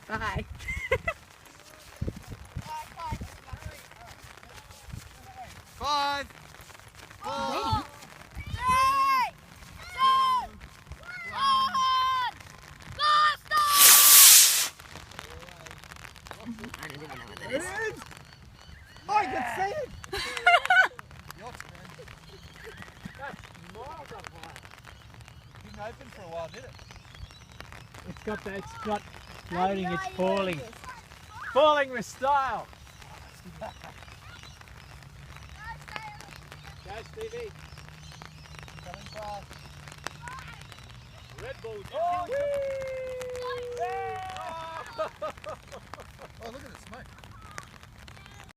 Bye. Five. Ready? I don't even know what that is. I can see it! That's miles up high. It didn't open for a while, did it? It's got floating, it's falling. Falling with style. Go Stevie. Coming fast. Red Bull. Oh, look at the smoke.